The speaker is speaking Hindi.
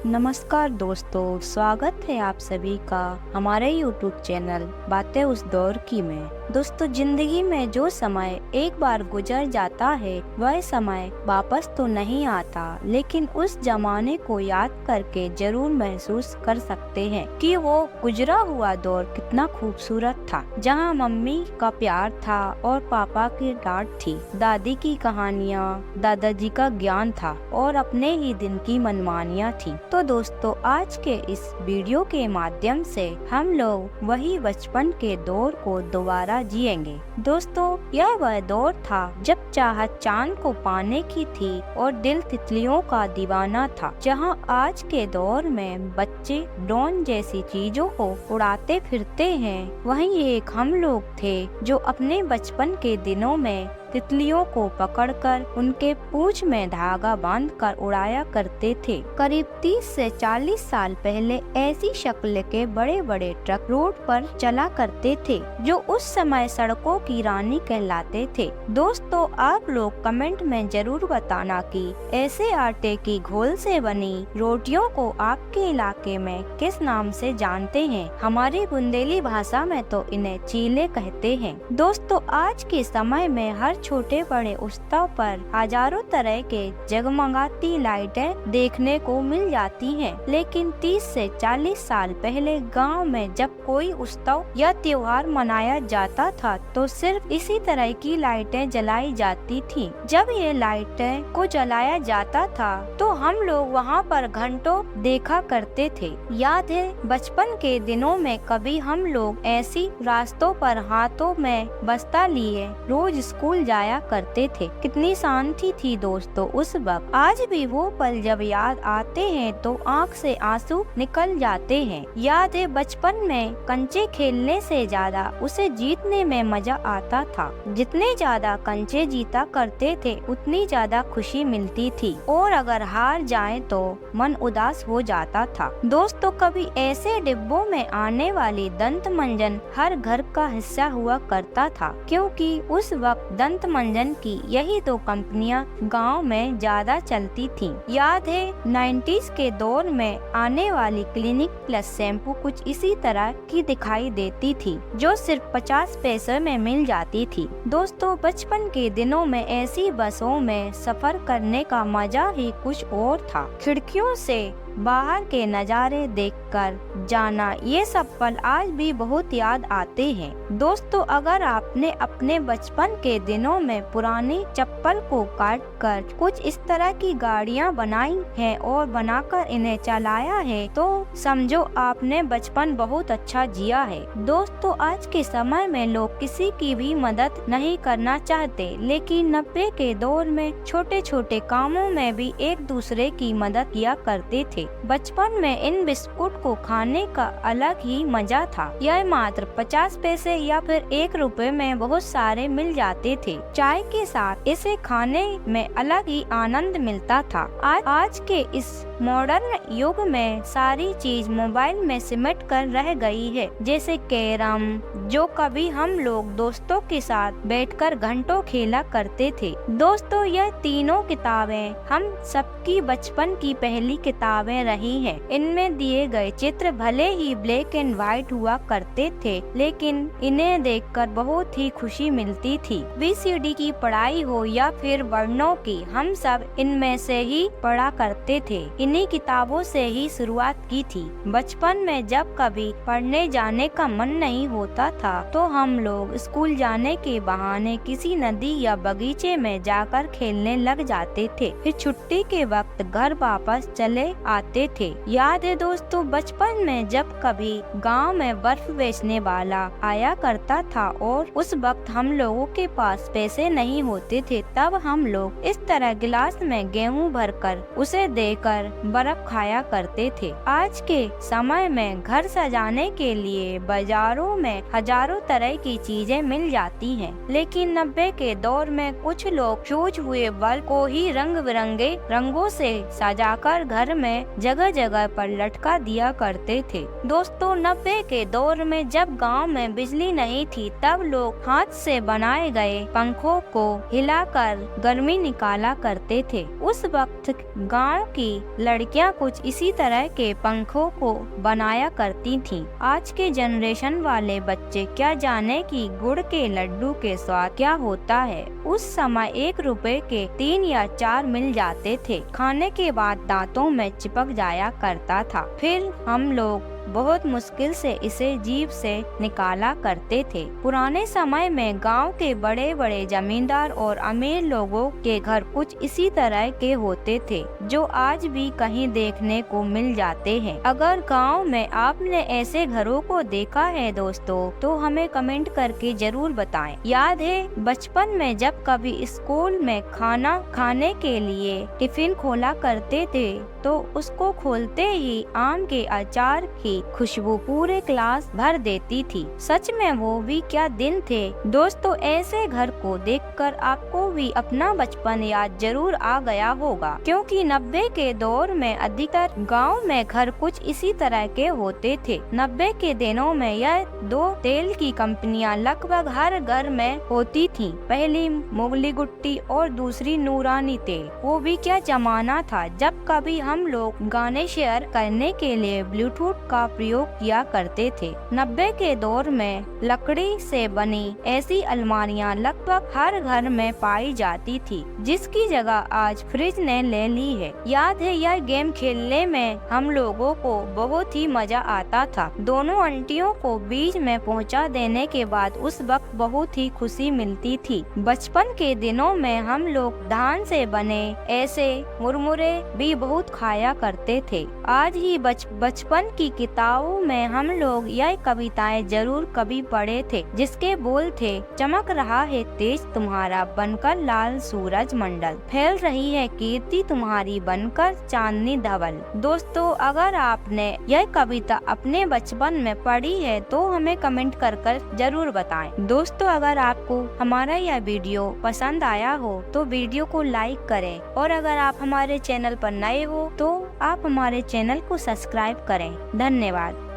नमस्कार दोस्तों, स्वागत है आप सभी का हमारे YouTube चैनल बातें उस दौर की में। दोस्तों, जिंदगी में जो समय एक बार गुजर जाता है वह समय वापस तो नहीं आता, लेकिन उस जमाने को याद करके जरूर महसूस कर सकते हैं कि वो गुजरा हुआ दौर कितना खूबसूरत था, जहाँ मम्मी का प्यार था और पापा की डांट थी, दादी की कहानियाँ, दादाजी का ज्ञान था और अपने ही दिन की मनमानियाँ थी। तो दोस्तों, आज के इस वीडियो के माध्यम से हम लोग वही बचपन के दौर को दोबारा जिएंगे। दोस्तों, यह वह दौर था जब चाहत चांद को पाने की थी और दिल तितलियों का दीवाना था। जहां आज के दौर में बच्चे ड्रोन जैसी चीजों को उड़ाते फिरते हैं, वहीं एक हम लोग थे जो अपने बचपन के दिनों में तितलियों को पकड़कर उनके पूंछ में धागा बांधकर उड़ाया करते थे। करीब 30 से 40 साल पहले ऐसी शक्ल के बड़े बड़े ट्रक रोड पर चला करते थे, जो उस समय सड़कों की रानी कहलाते थे। दोस्तों, आप लोग कमेंट में जरूर बताना कि ऐसे आटे की घोल से बनी रोटियों को आपके इलाके में किस नाम से जानते हैं। हमारी बुंदेली भाषा में तो इन्हें चीले कहते हैं। दोस्तों, आज के समय में हर छोटे बड़े उत्सव पर हजारों तरह के जगमगाती लाइटें देखने को मिल जाती हैं, लेकिन 30 से 40 साल पहले गांव में जब कोई उत्सव या त्योहार मनाया जाता था तो सिर्फ इसी तरह की लाइटें जलाई जाती थीं। जब ये लाइटें को जलाया जाता था तो हम लोग वहाँ पर घंटों देखा करते थे। याद है बचपन के दिनों में कभी हम लोग ऐसी रास्तों पर हाथों में बस्ता लिए रोज स्कूल जाया करते थे। कितनी शांति थी दोस्तों उस वक्त। आज भी वो पल जब याद आते हैं तो आँख से आंसू निकल जाते हैं। याद है बचपन में कंचे खेलने से ज्यादा उसे जीतने में मजा आता था। जितने ज्यादा कंचे जीता करते थे उतनी ज्यादा खुशी मिलती थी, और अगर हार जाए तो मन उदास हो जाता था। दोस्तों, कभी ऐसे डिब्बों में आने वाली दंत मंजन हर घर का हिस्सा हुआ करता था, क्योंकि उस वक्त दंत मंजन की यही दो कंपनियां गांव में ज्यादा चलती थीं। याद है 90s के दौर में आने वाली क्लिनिक प्लस शैम्पू कुछ इसी तरह की दिखाई देती थी, जो सिर्फ 50 पैसे में मिल जाती थी। दोस्तों, बचपन के दिनों में ऐसी बसों में सफर करने का मजा ही कुछ और था। खिड़कियों से बाहर के नज़ारे देखकर जाना, ये सब पल आज भी बहुत याद आते हैं। दोस्तों, अगर आपने अपने बचपन के दिनों में पुरानी चप्पल को काट कर कुछ इस तरह की गाड़ियां बनाई हैं और बनाकर इन्हें चलाया है तो समझो आपने बचपन बहुत अच्छा जिया है। दोस्तों, आज के समय में लोग किसी की भी मदद नहीं करना चाहते, लेकिन 90 के दौर में छोटे छोटे कामों में भी एक दूसरे की मदद किया करते थे। बचपन में इन बिस्कुट को खाने का अलग ही मजा था। यह मात्र 50 पैसे या फिर 1 रुपए में बहुत सारे मिल जाते थे। चाय के साथ इसे खाने में अलग ही आनंद मिलता था। आज के इस मॉडर्न युग में सारी चीज मोबाइल में सिमट कर रह गई है, जैसे कैरम, जो कभी हम लोग दोस्तों के साथ बैठकर घंटों खेला करते थे। दोस्तों, यह तीनों किताबें हम सबकी बचपन की पहली किताबें रही हैं। इनमें दिए गए चित्र भले ही ब्लैक एंड व्हाइट हुआ करते थे, लेकिन इन्हें देखकर बहुत ही खुशी मिलती थी। BCD की पढ़ाई हो या फिर वर्णों की, हम सब इनमें से ही पढ़ा करते थे। इन्हीं किताबों से ही शुरुआत की थी। बचपन में जब कभी पढ़ने जाने का मन नहीं होता था तो हम लोग स्कूल जाने के बहाने किसी नदी या बगीचे में जाकर खेलने लग जाते थे, फिर छुट्टी के वक्त घर वापस चले आते थे। याद है दोस्तों, बचपन में जब कभी गांव में बर्फ बेचने वाला आया करता था और उस वक्त हम लोगों के पास पैसे नहीं होते थे, तब हम लोग इस तरह गिलास में गेहूं भरकर उसे देकर बर्फ खाया करते थे। आज के समय में घर सजाने के लिए बाजारों में हजारों तरह की चीजें मिल जाती हैं, लेकिन 90 के दौर में कुछ लोग फ्यूज हुए बल्ब को ही रंग बिरंगे रंगों से सजाकर घर में जगह जगह पर लटका दिया करते थे। दोस्तों, 90 के दौर में जब गांव में बिजली नहीं थी तब लोग हाथ से बनाए गए पंखों को हिलाकर गर्मी निकाला करते थे। उस वक्त गांव की लड़कियां कुछ इसी तरह के पंखों को बनाया करती थीं। आज के जनरेशन वाले बच्चे क्या जाने कि गुड़ के लड्डू के स्वाद क्या होता है। उस समय 1 रुपए के 3 या 4 मिल जाते थे। खाने के बाद दांतों में चिपक जाया करता था। फिर हम लोग बहुत मुश्किल से इसे जीभ से निकाला करते थे। पुराने समय में गांव के बड़े बड़े जमींदार और अमीर लोगों के घर कुछ इसी तरह के होते थे, जो आज भी कहीं देखने को मिल जाते हैं। अगर गांव में आपने ऐसे घरों को देखा है दोस्तों, तो हमें कमेंट करके जरूर बताएं। याद है बचपन में जब कभी स्कूल में खाना खाने के लिए टिफिन खोला करते थे, तो उसको खोलते ही आम के अचार की खुशबू पूरे क्लास भर देती थी। सच में वो भी क्या दिन थे दोस्तों। ऐसे घर को देखकर आपको भी अपना बचपन याद जरूर आ गया होगा, क्योंकि 90 के दौर में अधिकतर गांव में घर कुछ इसी तरह के होते थे। 90 के दिनों में यह 2 तेल की कंपनियां लगभग हर घर में होती थीं। पहली मुगली गुट्टी और दूसरी नूरानी तेल। वो भी क्या जमाना था जब कभी हम लोग गाने शेयर करने के लिए ब्लूटूथ का प्रयोग किया करते थे। 90 के दौर में लकड़ी से बनी ऐसी अलमारियां लगभग हर घर में पाई जाती थी, जिसकी जगह आज फ्रिज ने ले ली है। याद है यह गेम खेलने में हम लोगों को बहुत ही मजा आता था। दोनों आंटियों को बीच में पहुंचा देने के बाद उस वक्त बहुत ही खुशी मिलती थी। बचपन के दिनों में हम लोग धान से बने ऐसे मुरमुरे भी बहुत खाया करते थे। आज ही बचपन की किताबों में हम लोग यह कविताएं जरूर कभी पढ़े थे, जिसके बोल थे, चमक रहा है तेज तुम्हारा बनकर लाल सूरज मंडल, फैल रही है कीर्ति तुम्हारी बनकर चांदनी धवल। दोस्तों अगर आपने यह कविता अपने बचपन में पढ़ी है तो हमें कमेंट कर जरूर बताएं। दोस्तों अगर आपको हमारा यह वीडियो पसंद आया हो तो वीडियो को लाइक करें, और अगर आप हमारे चैनल पर नए हो तो आप हमारे चैनल को सब्सक्राइब करें। धन्यवाद।